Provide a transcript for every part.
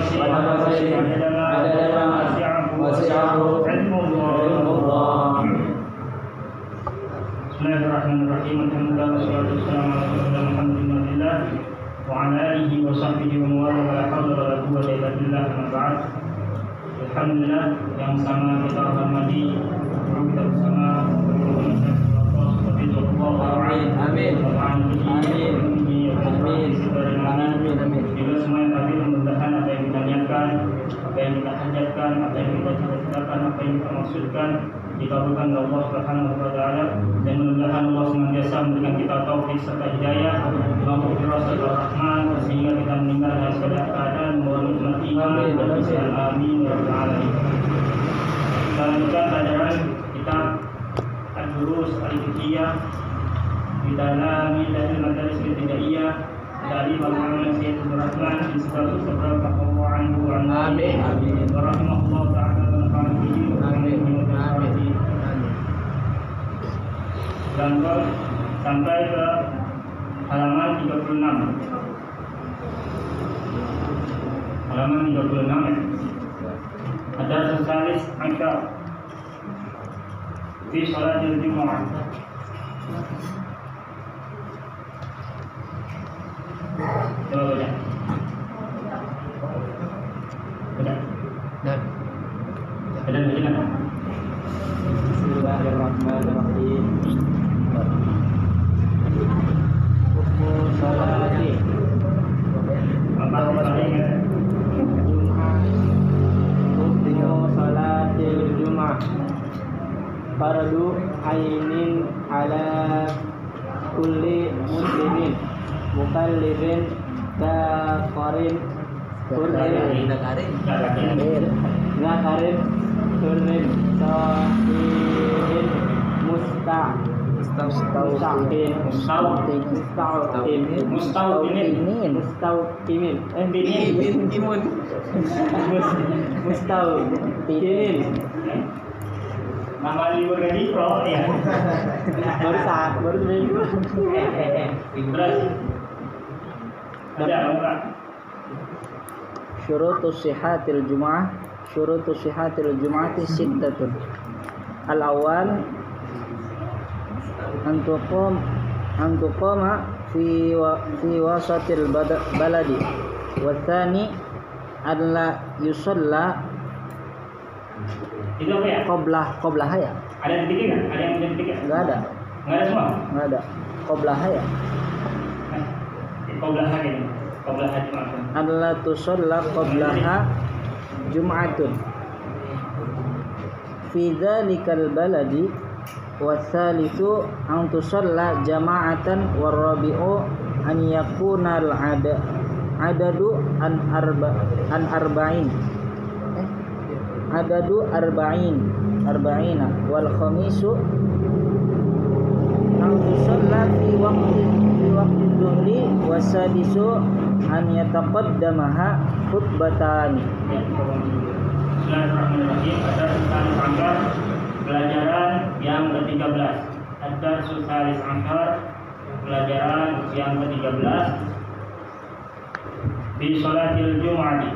Bismillahirrahmanirrahim. Alhamdulillah wassalatu wassalamu ala rasulillah Muhammadin wa ala alihi wa sahbihi wa man wala la hawla wa la quwwata illa billah amma ba'd. Alhamdulillah yang sama kita hormati kita bersama amin. Juga semua yang tadi mudah-mudahan apa yang kita niatkan, apa yang kita hajatkan, apa yang kita cita-citakan, apa yang kita maksudkan dikabulkan oleh Allah Subhanahu wa taala, dan mudah-mudahan Allah senantiasa memberikan kita taufik serta hidayah, maghfirah serta rahmat sehingga kita meninggal dalam keadaan membawa nikmat iman dan Islam. Amin ya rabbal alamin. Kita lanjutkan pelajaran kitab Ad-Durus Al-Fiqhiyah di dalam Madaris Ibtidaiyah dari Muhammad Sayyidul Rahman bin Sayyidul Rahman anhu amin wa rahimahullah ta'ala wa nafa'ana bihi amin. Dan sampai ke halaman 36. Halaman 36 ya. Ada sesalis angka di sholatil Jumu'ah. Coba baca. Baca. Bismillahirrahmanirrahim. Hukum salati salatil Jum'ah fardu ainin ala kulli muslimin mukallibin dakarin kurnin zakarin kurnin sahihin mustaqinin. Nama libur gaji pro ya. baru seminggu. Terus ada apa? Syurutus sihatil jum'ati sittatun. Al-awwal antuqama fi wasatil baladi wa tsani alla yusalla itu apa ya? Qoblah ya? Ada titiknya enggak? Ada yang ada titiknya? Enggak ada. Enggak ada semua? Enggak ada. Qoblah ya? Qoblah ini. Qoblah Jumat. Alla tusalla qoblaha jum'atun. Fi dzalikal baladi wa tsalitsu an tusalla jama'atan war rabi'u an yakuna al adadu an arba'in. Adadu arba'ina wal khamisu an tusalla fi waqti dhuhri wa sadisu an yataqaddamaha khutbatan. Bismillahirrahmanirrahim. Ada salis angkar pelajaran yang ke-13. Ada salis angkar pelajaran yang ke-13 di sholatil Jum'ati.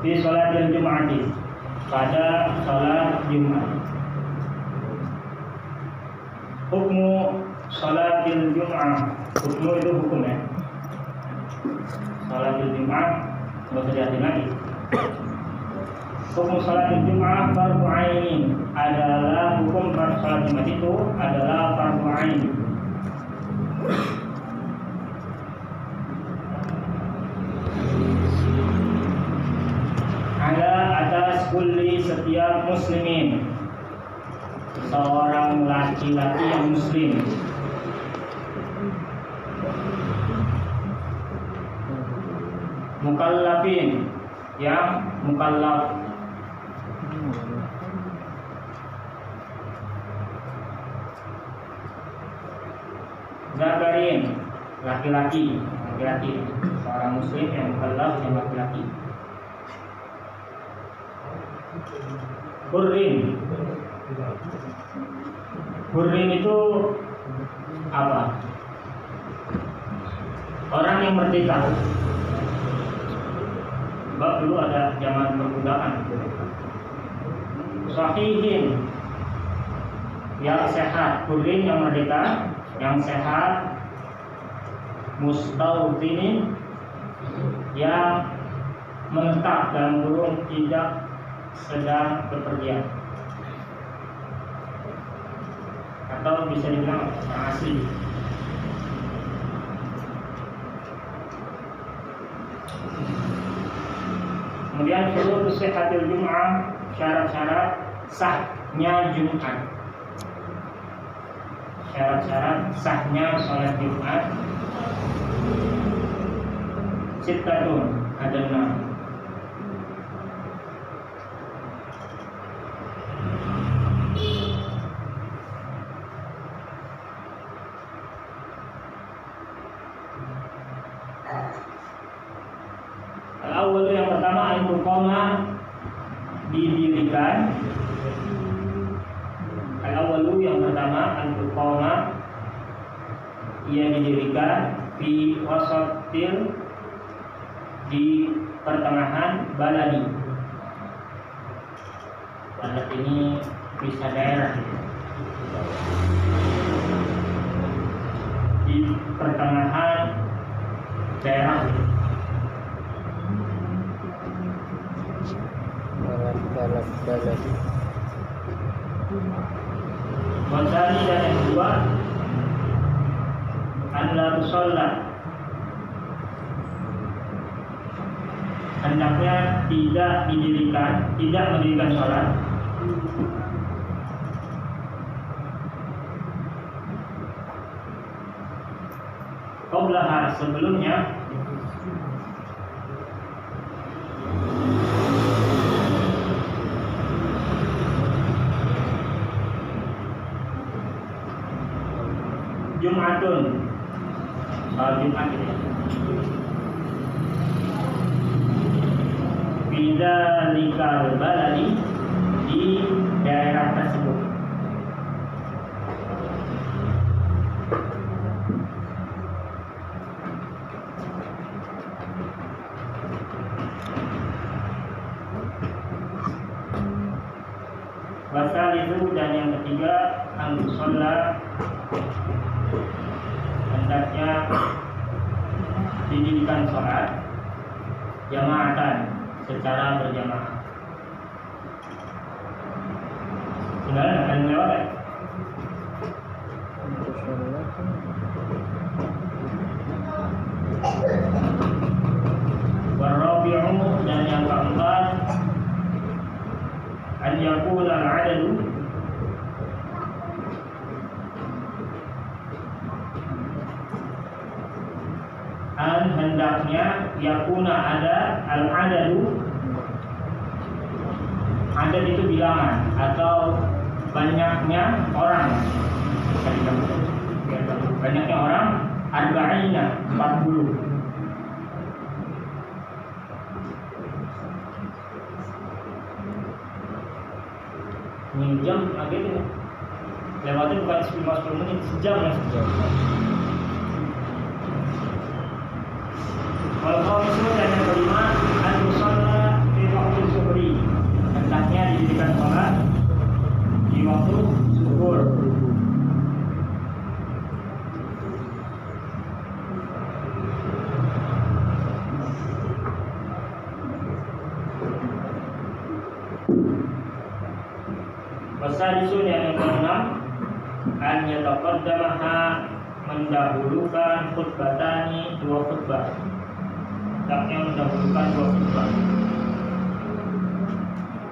Di sholatil Jum'ati, pada sholat Jumat. Hukmu sholatil Jum'ah. Hukmu itu hukum ya. Sholatil Jum'ah nggak usah diartiin lagi. Hukum sholatil Jum'ah fardu ainin, adalah hukum sholat Jumat itu adalah fardu ain. Ada atas kulli setiap muslimin, seorang laki-laki yang muslim, mukallafin yang mukallaf, zakarin laki-laki, seorang muslim yang mukallaf yang laki-laki. Hurrin itu apa? Orang yang merdeka. sebab dulu ada zaman perbudakan. Sahihin, yang sehat, kurin yang merdeka, yang sehat, mustautinin, yang menetap dalam kurung tidak sedang bepergian, atau bisa dibilang orang asli. Kemudian syurut sihhatil Jum'ah, syarat-syarat sahnya Jumat. Syarat-syarat sahnya sholat Jumat sittatun, ada 6. Al-awwal, yang pertama, al-muqama, didirikan. Al-awwalu, yang pertama, al-muqama, ia didirikan fi wasatil, di pertengahan baladi. Balad ini bisa daerah, di pertengahan daerah. Balad. Wasani, dan yang kedua, anda sholat, hendaknya tidak didirikan, tidak mendirikan sholat qablaha, sebelumnya, Jumatun, Jumat ini, bidzalikal baladi, di daerah tersebut. Wasalisu, dan yang ketiga, al-musalla, hendaknya didirikan sholat jamaatan, secara berjamaah. Sudah ada yang lewat ya? Warabi'u, dan yang keempat, an yakuna al-adadu, hendaknya yakuna ada al-adadu, adad itu bilangan atau banyaknya orang, banyaknya orang, arba'ina, 40. Ini jam agak ini lewatnya bukan 10 menit, sejam ya. Kalau khamisu, dan yang kelima, al-musalla fi waktu zuhri, hendaknya didirikan sholat di waktu zuhur. Wasadisu, yang keenam, an yataqaddamaha, mendahulukan khutbatani, 2 khutbah. Hendaknya mendahulukan 2 khutbah.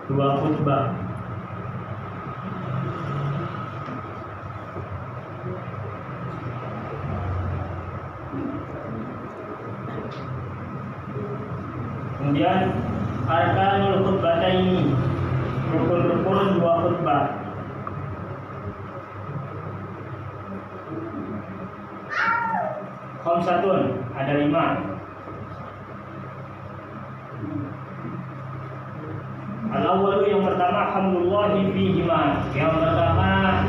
2 khutbah. Kemudian arkanul khutbataini, rukun-rukun 2 khutbah. Khamsatun, ada 5. Al-awwalu, yang pertama, hamdulillahi fihima, yang pertama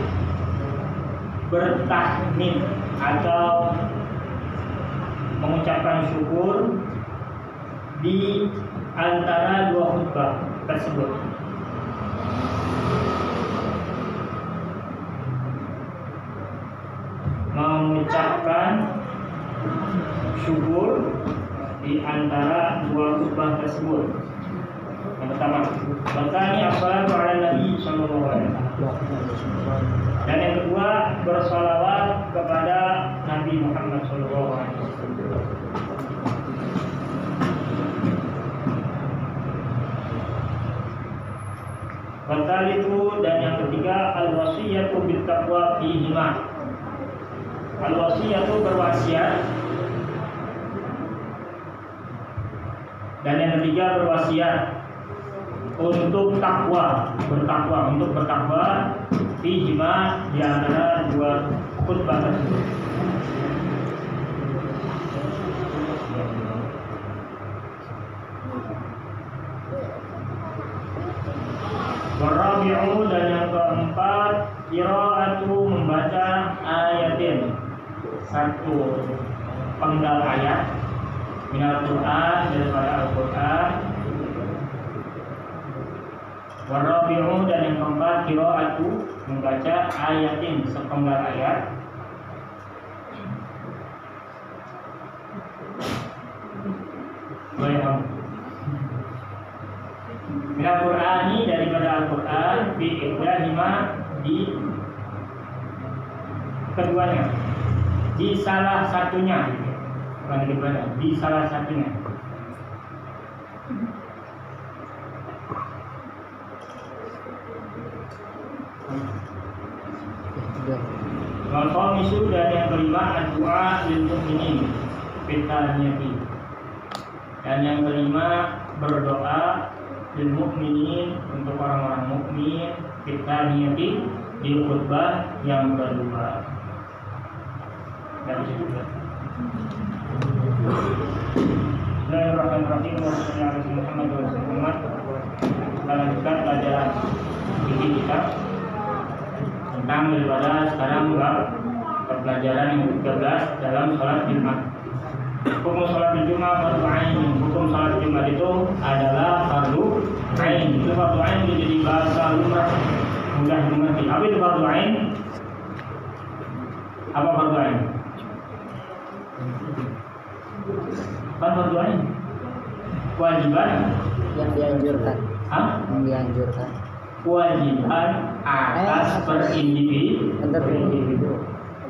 bertahmid atau mengucapkan syukur di antara dua khutbah tersebut. Mengucapkan syukur di antara dua khutbah tersebut. Yang pertama, bertanya assalatu ala Nabi sallallahu alaihi wasallam. Dan yang kedua, bersalawat kepada Nabi Muhammad sallallahu alaihi wasallam. Bertalitu dan yang ketiga, al-wasiyatu bil taqwa fihima. Al-wasiyatu berwasiat. Dan yang ketiga berwasiat untuk takwa, untuk bertakwa fihima di antara dua khutbah tersebut. Warabi'u dan yang keempat, qiraatu membaca ayatin, satu penggal ayat minal Quran daripada Al-Quran. Warabi'u dan yang keempat, qiraatu membaca ayatin, sepenggal ayat minal Qur'ani daripada Al-Quran fi ibrahima di keduanya, di salah satunya, bukan di keduanya, di salah satunya. Al-khamisu dan yang kelima, ad-du'a lil mu'minin fitaniyati. Dan yang kelima, berdoa lil mu'minin untuk orang-orang mukmin fitaniyati di khutbah yang kedua. Dari situ ya. Bismillahirrahmanirrahim. Wassalamualaikum warahmatullahi wabarakatuh. Kita lanjutkan pelajaran fikih kita tentang daripada sekarang pelajaran yang ke-13 dalam sholat Jumat. Hukum sholat Jumat fardu ain. Hukum sholat Jumat itu adalah fardu ain. Itu fardu ain itu jadi bahasa lumrah, mudah dimengerti. Apa itu fardu ain? Apa fardu ain? Apa fardu ain? Kewajiban yang dianjurkan. Hah? Yang dianjurkan. Kewajiban atas per individu.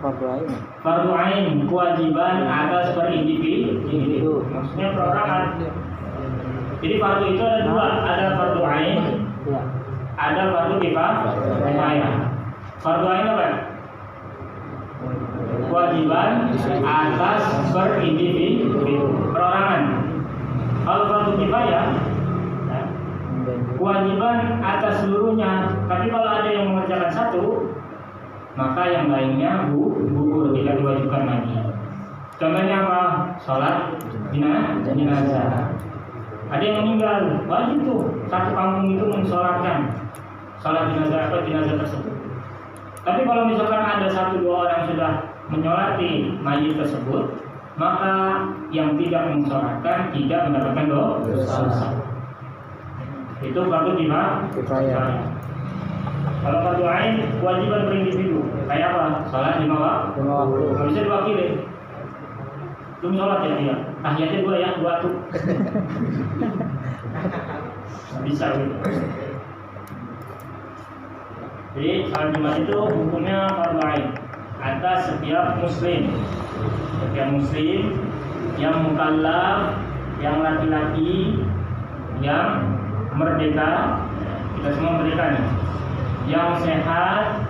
Fardu ain. Fardu ain, kewajiban atas per individu. Maksudnya perorangan. Jadi fardu itu ada dua, ada fardu ain, Ya. ada fardu kifayah. Fardu ain apa? Kewajiban atas per individu, perorangan. Kalau fardu kifayah, kewajiban atas seluruhnya. Tapi kalau ada yang mengerjakan satu, maka yang lainnya gugur, tidak diwajibkan lagi. Contohnya apa? Sholat jenazah. Ada yang meninggal, wajib tuh satu kampung itu mensolatkan sholat jenazah tersebut. Tapi kalau misalkan ada satu dua orang sudah menyolati mayit tersebut, maka yang tidak mensolatkan tidak mendapatkan dosa. Itu fardu kifayah. Kalau fardu ain, kewajiban per individu. Kayak apa? Sholat 5 waktu. Nggak bisa diwakili. Lu sholat ya dia. Tahiyatnya 2 ya, 2 tuh. Bisa gitu. Jadi sholat Jumat itu hukumnya fardu ain atas setiap muslim. Setiap muslim yang mukallaf, yang laki-laki, yang merdeka. Kita semua merdeka nih. Yang sehat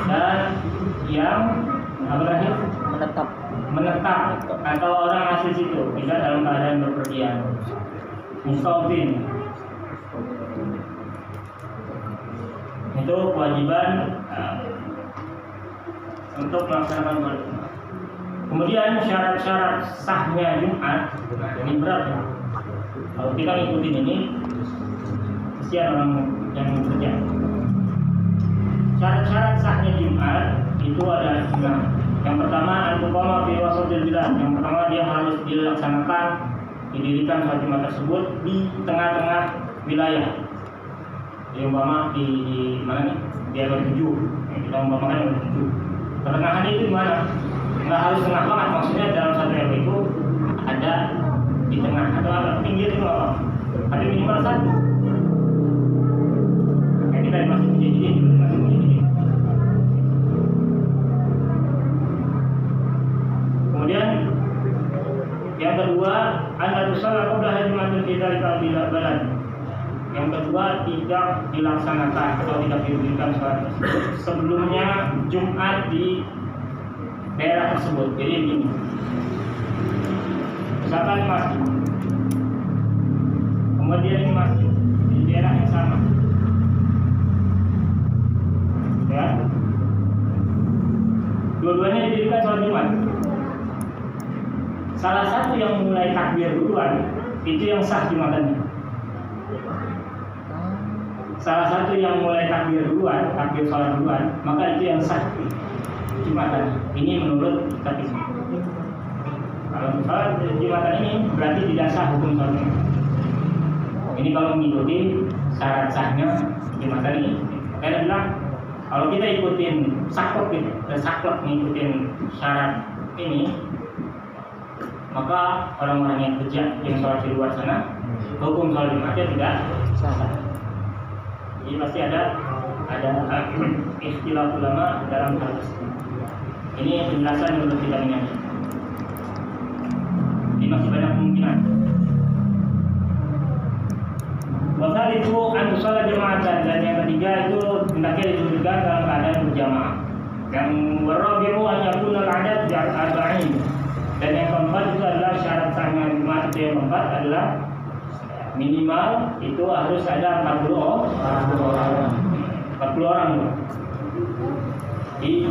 dan yang menetap atau orang asli situ, tidak dalam keadaan berpergian. Mustautin. Itu kewajiban untuk melaksanakan sholat Jumat. Kemudian syarat-syarat sahnya Jumat ini berat ya. Kalau kita ngikutin ini, kesian orang yang bekerja. Syarat-syarat sahnya Jumat itu ada 5. Yang pertama, al-muqamah fi wasatil bilad. Yang pertama, dia harus dilaksanakan didirikan sholat Jumat tersebut di tengah-tengah wilayah. Jadi umpama di mana nih? Di RW 7. Kita umpamakan RW 7. Pertengahan itu di mana? Nggak harus tengah banget, maksudnya dalam satu RW itu ada di tengah atau agak pinggir itu apa? Ada minimal satu. Kayak kita masih menjadi Kemudian yang kedua, anda tusallah qabla Jumatul Fitri bila balad. Yang kedua, tidak dilaksanakan atau tidak diberikan sholat tersebut sebelumnya Jumat di daerah tersebut. Jadi begini, misalkan masjid, kemudian ini masjid di daerah yang sama, ya, dua-duanya didirikan sholat Jumat. Salah satu yang mulai takbir duluan itu yang sah Jumatannya. Salah satu yang mulai takbir duluan, takbir sholat duluan, maka itu yang sah Jumatan. Ini menurut kitab ini. Kalau sholat Jumatan ini berarti tidak sah hukum sholatnya. Ini kalau mengikuti syarat sahnya Jumatan ini. Saya bilang kalau kita ikutin saklek ngikutin syarat ini, maka orang-orang yang kerja yang sholat di luar sana, hukum sholat Jumatnya tidak sah. Jadi pasti ada ikhtilaf ulama dalam hal tersebut. Ini penjelasan menurut kita ini. Ini masih banyak kemungkinan. Wasal itu antusala jamaatan, dan yang ketiga itu hendaknya didirikan dalam keadaan berjamaah. Yang warabi'u an yakuna al-'adad arba'in. Dan yang keempat itu adalah syarat sahnya Jumat itu yang keempat adalah minimal itu harus ada 40 orang di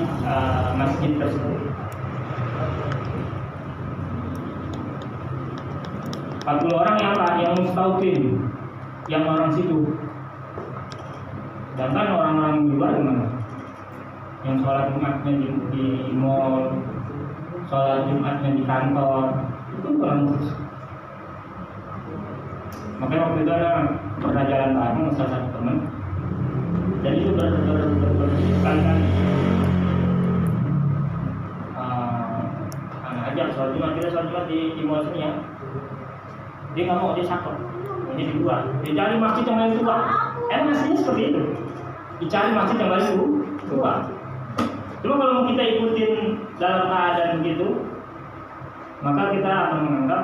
masjid tersebut. 40 orang yang apa? Yang mustautin, yang orang situ. Sedangkan orang-orang di luar gimana? Yang sholat Jumatnya di mall, sholat Jumatnya di kantor, itu orang khusus. Makanya waktu itu ada perjalanan bareng salah satu teman, dan itu berkali-kali anak ajak sholat Jumat, kita sholat Jumat di mall sini ya. Dia nggak mau, dia sakit, jadi di luar. Dia cari masjid yang paling tua. Masjidnya seperti itu, dicari masjid yang paling tua. Cuma kalau kita ikutin dalam keadaan begitu, maka kita akan menganggap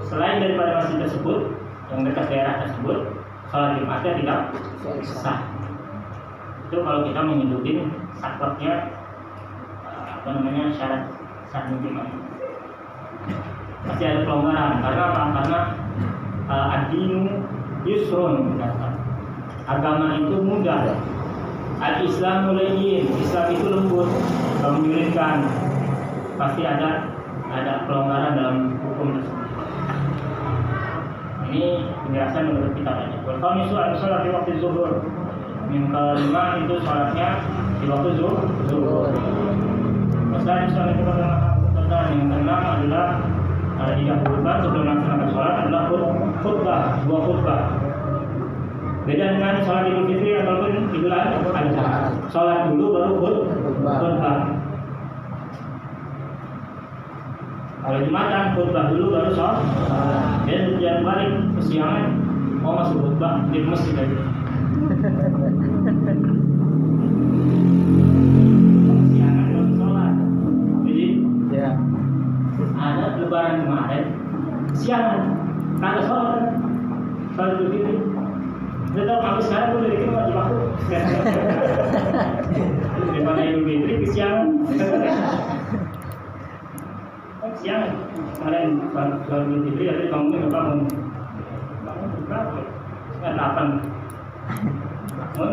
selain daripada masjid tersebut yang dekat daerah tersebut, sholat Jumatnya tidak sah. Itu kalau kita mengikuti sakleknya syarat sahnya Jumat. Pasti ada pelonggaran. Karena apa? Karena ad-dinu yusrun, agama itu mudah. Al-Islamu layyin, Islam itu lembut, kalau menyulitkan. Pasti ada pelonggaran dalam hukum tersebut. Ini penjelasan menurut kita aja. Kalau misalnya sholat di waktu zuhur, yang kelima itu sholatnya di waktu zuhur. Masalah sholat di waktu zuhur, yang keenam adalah didahulukan sebelum melaksanakan sholat adalah khutbah, dua khutbah. Beda dengan sholat Idul Fitri ataupun Idul Adha. Sholat dulu baru khutbah. Kalau Jumatan khutbah dulu baru sholat. Dan jangan balik kesiangan mau masuk khutbah di masjid lagi. Kesiangan baru sholat. Jadi ada lebaran kemarin kesiangan kagak sholat. Sholat Idul Fitri. Dia tahu aku sekarang tuh dari wajib aku. Di mana Idul Fitri kesiangan. Kesiangan. Kemarin sholat Idul Fitri ada bangun bangun berapa? Setengah 8. Bangun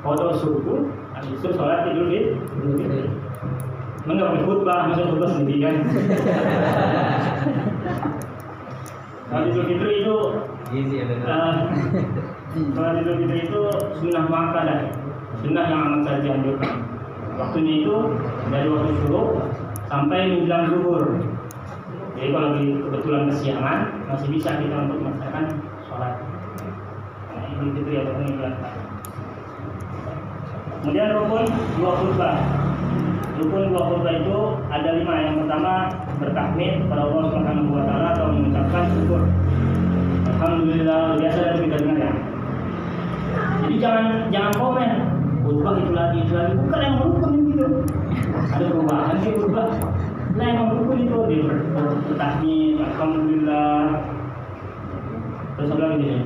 foto subuh, habis itu sholat Idul Fitri. Menggabung khutbah, masuk khutbah sendirian. Sholat Idul Fitri itu sholat Idul Fitri itu sunnah muakkadah, sunnah yang amat sangat dianjurkan. Waktunya itu dari waktu subuh sampai menjelang zuhur. Jadi kalau kebetulan kesiangan masih bisa kita untuk melaksanakan sholat. Nah, ini gitu ya mengingatkan. Kemudian rukun dua khutbah. Rukun dua khutbah itu ada 5. Yang pertama bertakmir kepada Allah Subhanahu wa taala atau mengucapkan syukur. Alhamdulillah, biasa dari kita dengar ya. Jadi jangan komen khutbah itu lagi bukan yang rukun gitu. Ada perubahan sih khutbah. Nah yang rukun itu di bertakmir, alhamdulillah. Terus apa lagi nih?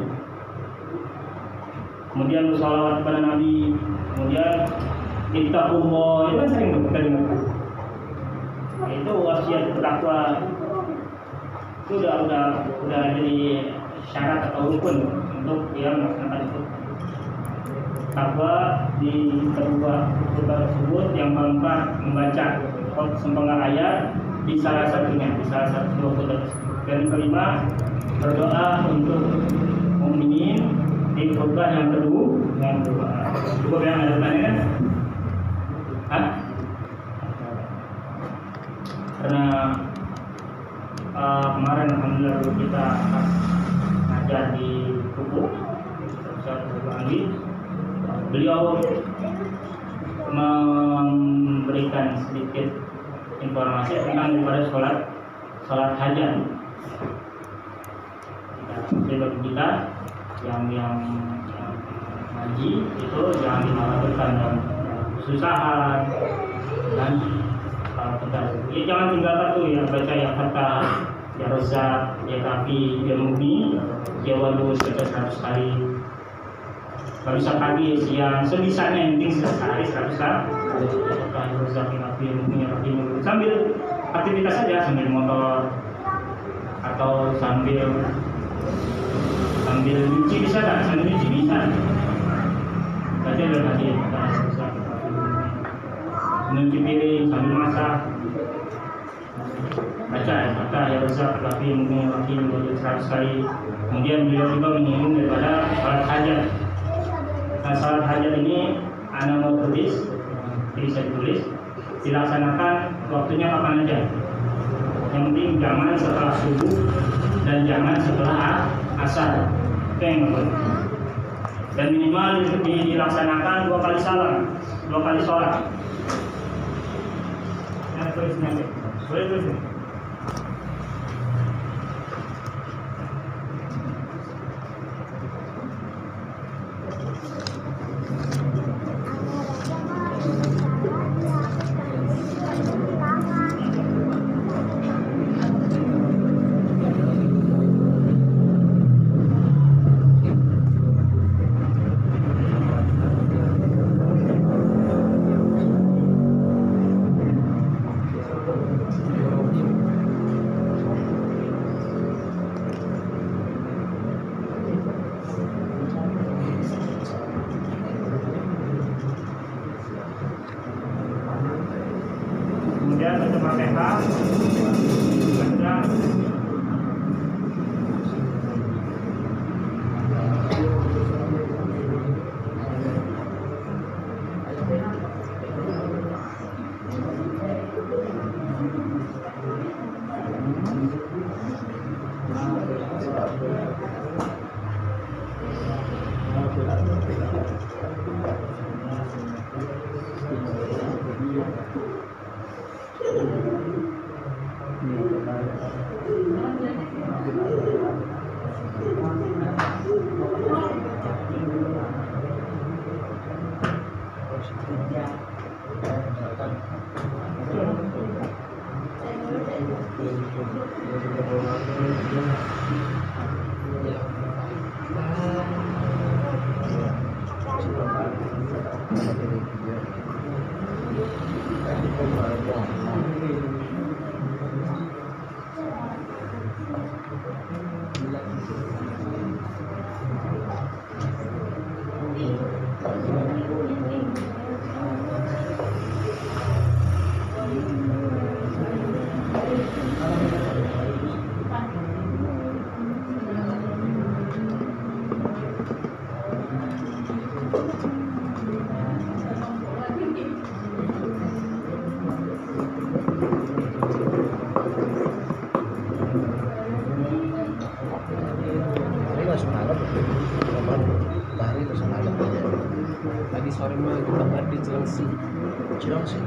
Kemudian bersalawat kepada Nabi. Kemudian ittaqullah, itu kan sering kita dengar. Nah, itu wasiat bertakwa. Itu udah jadi syarat atau rukun untuk dia melaksanakan itu. Takwa di kedua khutbah tersebut yang keempat membaca sepenggal ayat di salah satu khutbah. Dan kelima berdoa untuk mukminin di khutbah yang kedua. Cukup yang ada tanya kan? Karena kemarin alhamdulillah kita ngajar di buku Ustaz Andi. Beliau memberikan sedikit informasi tentang daripada sholat hajat. Bagi kita yang haji itu jangan dimalah-malahkan dan kesusahan dan kita jangan tinggalkan tuh ya, baca ya Fatah, ya Razak, ya Kafi, ya Mughni, ya Wadud, baca 100 kali. Kalau bisa pagi, siang, sebisanya yang penting sehari 100 kali. Sambil aktivitas saja, sambil motor atau sambil nyuci bisa tak? Sambil nyuci bisa. Baca dalam hati, nyuci piring sambil masak. Baca ya Razak, Kafi, Mughni, Rahim, 100 kali. Kemudian beliau juga menyinggung daripada sholat hajat. Nah, sholat hajat ini anak mau tulis, bisa ditulis, dilaksanakan waktunya kapan aja. Yang penting jangan setelah subuh dan jangan setelah asar. Itu yang penting. Dan minimal dilaksanakan 2 kali salam, 2 kali sholat. Nah, tulisnya, boleh tulis. Kemudian kita pakai hak, Tadi terus ada Tadi sore mah kita main di Cilengsi. Di Cilengsi. Di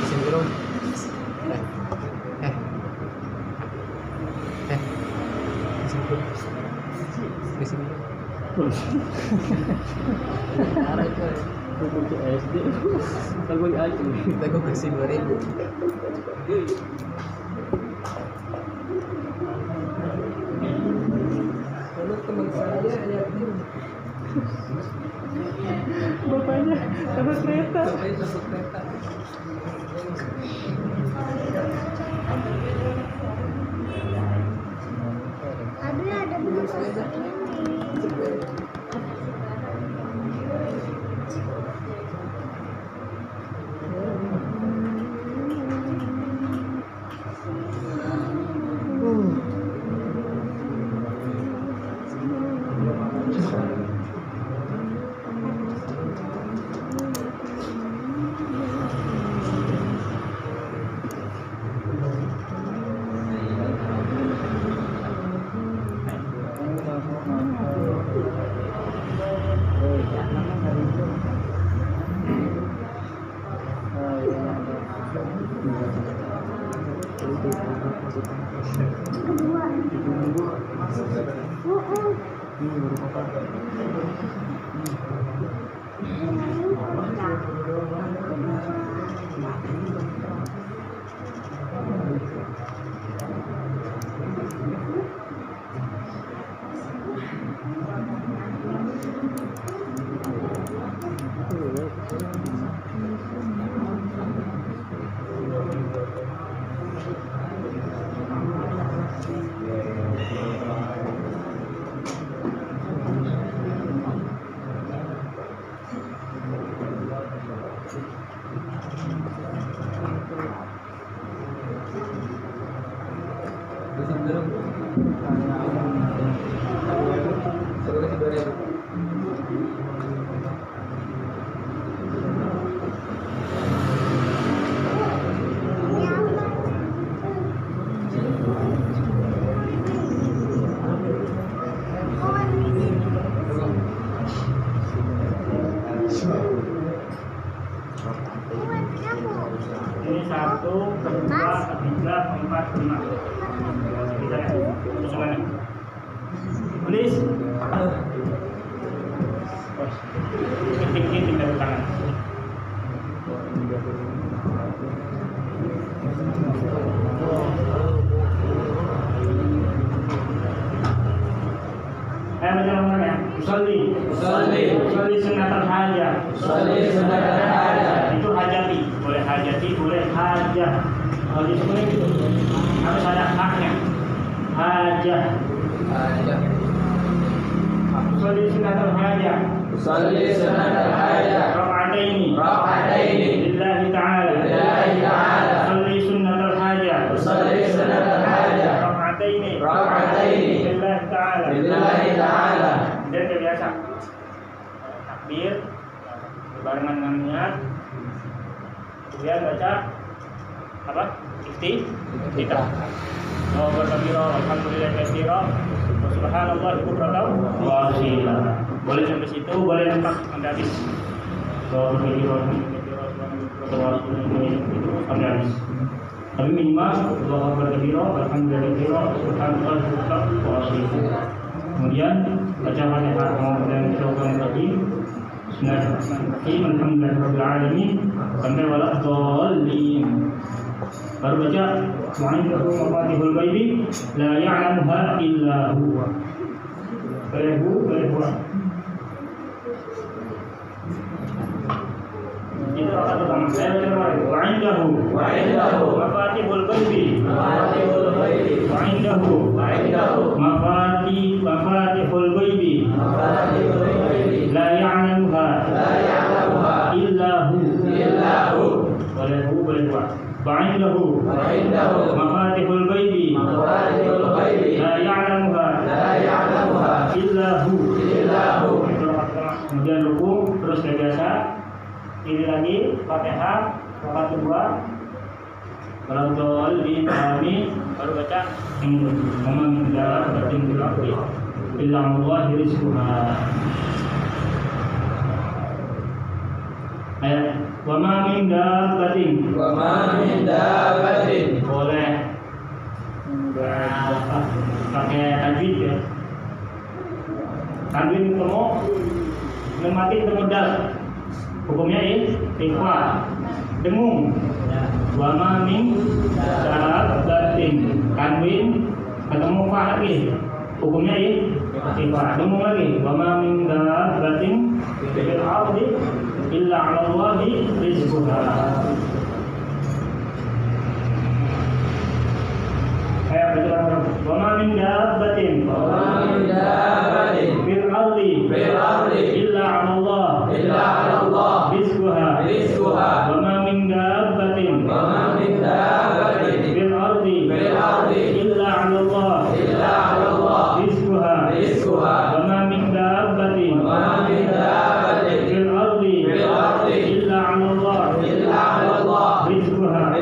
sini bro. Di sini bro. Di sini bro. SD aku aja Kita gue kasih 2000. Kalau teman saya lihat ini bapaknya karena kereta sampai masuk kereta. Ada bener ini 1, 2, 3, 4, 5 bisa ya usungannya please tinggi dari tangan baca nomornya usalli sunnatul hajah itu hajati boleh hajati boleh hajah kalau di sini harus ada haknya hajah usalli sunnatul hajah raka'ataini lillahi ta'ala usalli sunnatul hajah raka'ataini lillahi ta'ala dan biasa takbir barengan dengan niat kemudian baca apa? Iftitah. Allahu akbar, alhamdulillah katsira, subhanallah bukratan wa asila. Boleh sampai situ, boleh nampak sampai habis. Allahu akbar, itu sampai habis. Tapi minimal Allahu akbar katsira, alhamdulillah katsira, subhanallah bukratan wa asila. Kemudian baca Fatihah dan surah Al-Fatihah. Bismillahirrahmanirrahim. Alhamdulillahirabbil alamin sampai wala dhalin. Baru baca wa'indahu mafatihul ghaibi la ya'lamuha illa huwa. Huwa. Itu rakaat pertama. Saya baca kemarin. Wa'indahu mafatihul ghaibi. Wa'indahu mafatihul ghaibi. La ya'lamuha illa hu. Boleh buat. Wa'indahu mafatihul ghaibi. La ya'lamuha illa hu. Kemudian ruku terus biasa Ini lagi Fatihah rakaat kedua. Kalau dolin kami baru baca ini nama minda batin bilafi bilang Allah rizquha. Ayat wa ma min dabbatin boleh pakai tajwid ya. Tajwid kamu nemati temudal hukumnya ikhfa dengung wa ma min dabbatin tanwin ketemu fa lagi hukumnya ikhfa dengung lagi wa ma min dabbatin fil ardi illa 'ala Allahi rizquha. Ayo baca wa ma min dabbatin fil ardi illa 'ala Allah rizquha. Wa ma min dabbatin fil ardi illa 'ala Allah rizquha. Wa ma min dabbatin fil ardi illa 'ala Allah rizquha.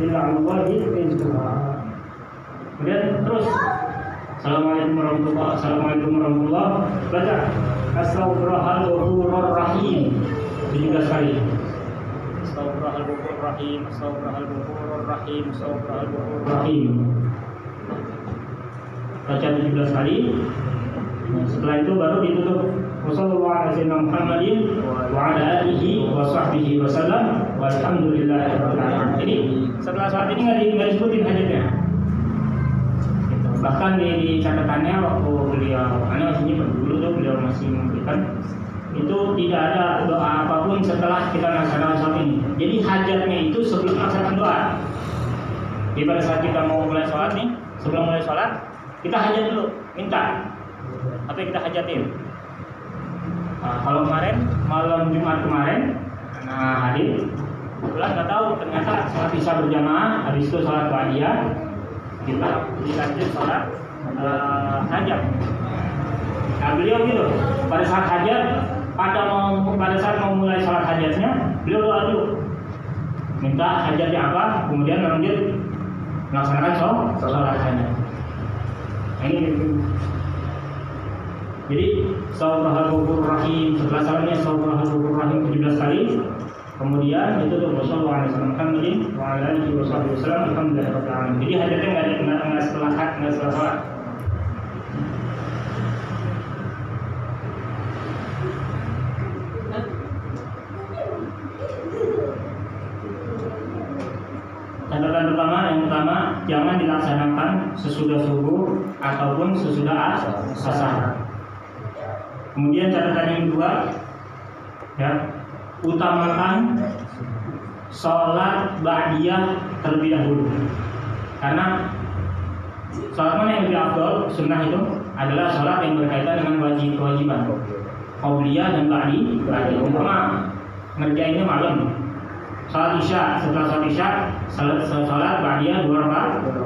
Illa 'ala Allah rizquha. Kemudian terus Assalamualaikum warahmatullahi. Baca Astaghfirullahal Rahim 17 kali. Astaghfirullahal-Rahim. Baca 17 kali. Setelah itu baru ditutup. Wassalamualaikum warahmatullahi wabarakatuh. Walhamdulillahirabbil. Jadi setelah sholat ini nggak disebutin hajatnya. Bahkan di catatannya waktu beliau, karena sini dulu tuh beliau masih memberikan itu tidak ada doa apapun setelah kita melaksanakan sholat ini. Jadi hajatnya itu sebelum melaksanakan doa. Di pada saat kita mau mulai sholat nih, sebelum mulai sholat kita hajat dulu, minta apa yang kita hajatin. Kalau kemarin malam Jumat kemarin, karena hadir, kebetulan nggak tahu ternyata sholat isya berjamaah, habis itu sholat ba'diyah, kita dilanjut sholat hajat. Nah beliau gitu, pada saat hajat, pada saat mau mulai sholat hajatnya, beliau doa dulu, minta hajatnya apa, kemudian lanjut melaksanakan sholat hajat. Nah, ini jadi Astaghfirullahal Rahim, setelah salamnya Astaghfirullahal Rahim 17 kali. Kemudian itu tuh Wassalamualaikum warahmatullahi wabarakatuh. Alhamdulillah. Jadi hajatnya nggak setelah sholat. Catatan yang pertama jangan dilaksanakan sesudah subuh ataupun sesudah asar. Kemudian catatan yang kedua, ya, utamakan sholat ba'diyah terlebih dahulu. Karena sholat mana yang lebih afdol, sunnah itu adalah sholat yang berkaitan dengan kewajiban, qabliyah dan ba'diyah. Umpama ngerjainnya malam, sholat isya, setelah sholat isya sholat ba'diyah 2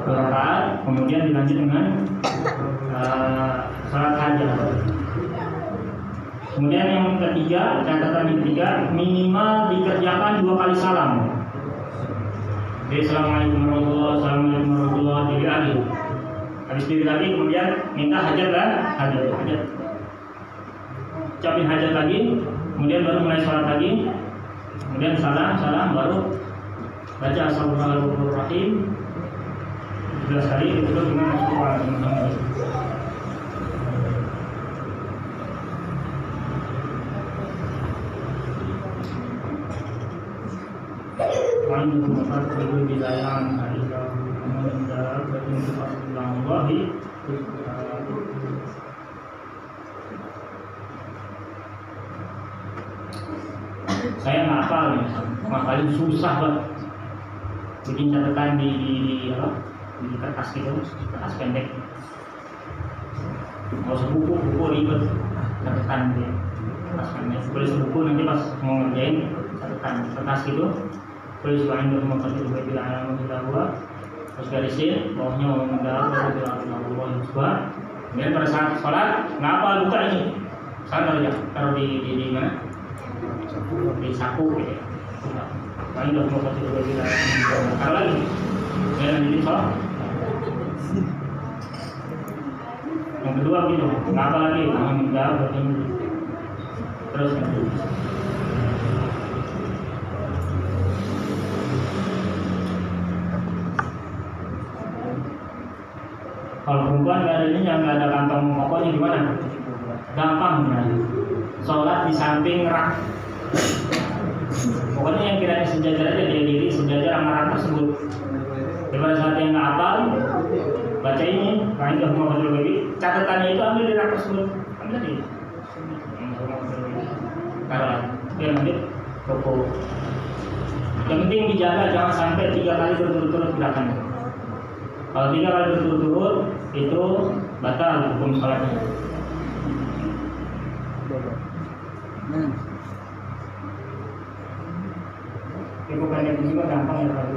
rakaat, kemudian dilanjut dengan sholat hajat. Kemudian yang ketiga, catatan yang ketiga, minimal dikerjakan 2 kali salam. Jadi Assalamualaikum warahmatullahi, diri lagi. Habis diri lagi, kemudian minta hajat lah, hajat. Ucapin hajat lagi, kemudian baru mulai sholat lagi. Kemudian salam, baru baca Astaghfirullahaladzim 17 kali, itu dengan Bismillahirrahmanirrahim. Saya nggak hafal nih, paling susah banget bikin catatan di kertas gitu, kertas pendek. Kalau sebuku ribet catatan di kertas pendek. Boleh sebuku nanti pas mau ngerjain catatan kertas gitu. Boleh sebagian dokumentasi juga bila ada kita buat. Terus garisin bawahnya mau mendarat baru bila Allah. Kemudian pada saat sholat nggak apa lupa ini. Salah taruh di mana? di saku gitu. Paling udah mau kasih dua bila kalau lagi ya lanjutin sholat. Yang kedua gitu, nggak apa lagi, enggak berarti terus kalau perempuan nggak ada ininya, nggak ada kantong pokoknya gimana? Gampang ya. Sholat di samping rak. Pokoknya yang kiranya sejajar aja dia diri sejajar sama rak tersebut. Daripada saat yang nggak hafal, baca ini, kain udah mau baca lagi. Catatannya itu ambil di rak tersebut, ambil lagi. Taruh lagi. Dia ambil toko. Yang penting dijaga jangan sampai 3 kali berturut-turut gerakannya. Kalau 3 kali berturut-turut itu batal hukum sholatnya. Cukup pendek ini mah gampang ya Pak.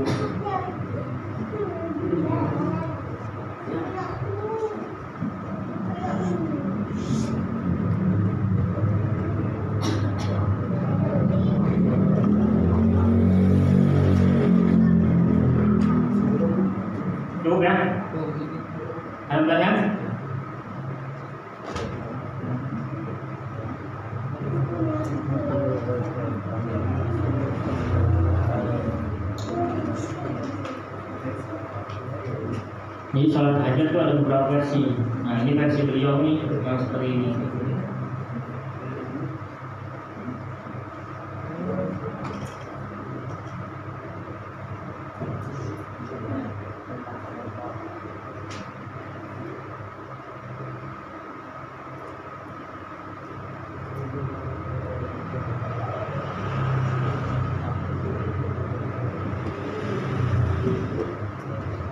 Cukup ya? Ada pertanyaan? Jadi sholat tahajud itu ada beberapa versi. Nah ini versi beliau nih yang seperti ini.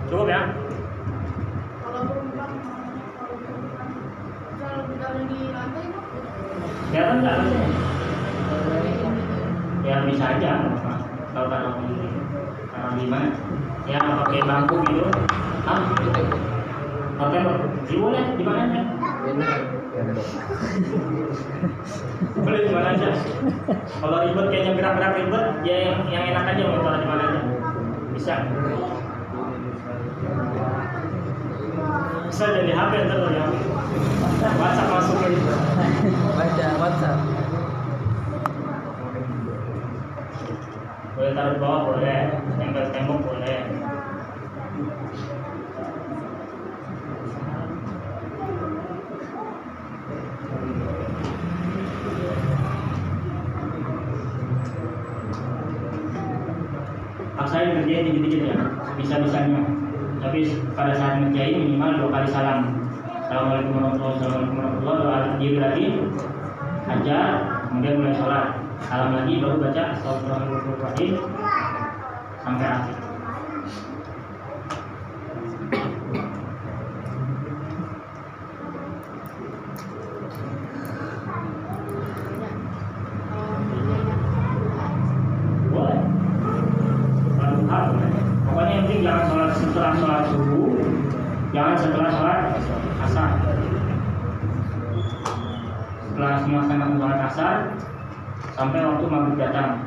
Cukup ya? Ya kan nggak bisa. Ya bisa aja. Kalau taruh di mana? Ya pakai bangku gitu. Pakai boleh di mana aja? Boleh di mana aja. Kalau ribet kayaknya gerak-gerak ribet, ya yang enak aja mau taruh di mana aja. Bisa. Bisa jadi HP terus ya. WhatsApp masukin. Baca WhatsApp. Boleh taruh di bawah boleh, tempel tembok boleh. Paksain kerjain dikit-dikit ya, bisa-bisanya. Tapi pada saat ngerjain minimal 2 kali salam. Assalamualaikum warahmatullahi wabarakatuh. Doa diri lagi, ajar, kemudian mulai sholat. Salam lagi, baru baca Astagfirullahaladzim sampai akhir. Boleh. Pokoknya yang penting jangan sholat setelah sholat subuh, jangan setelah sholat asar. Setelah semua sholat asar sampai waktu maghrib datang,